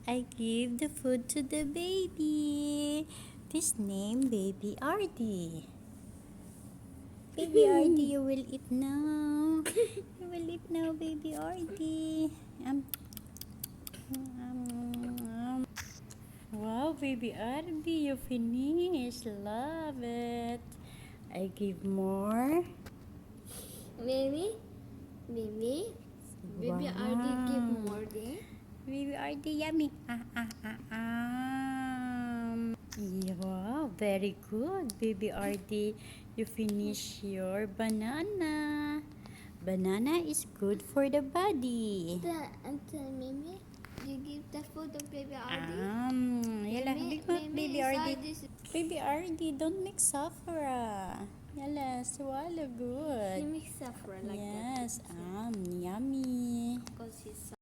I give the food to the baby. This name Baby Artie. Baby Artie, you will eat now. You will eat now, Baby Artie. Wow, Baby Artie, you finished. Love it. I give more. Baby, baby, Wow. Artie give more day. Baby Artie, yummy. Wow, very good, Baby Artie. You finish your banana. Banana is good for the body. Mimi, you give the food to baby Artie. Yala, big mouth, Baby Artie. This Baby Artie, don't make suffer. Yala, swallow he good. makes suffer like that. Yes, yummy. Because he's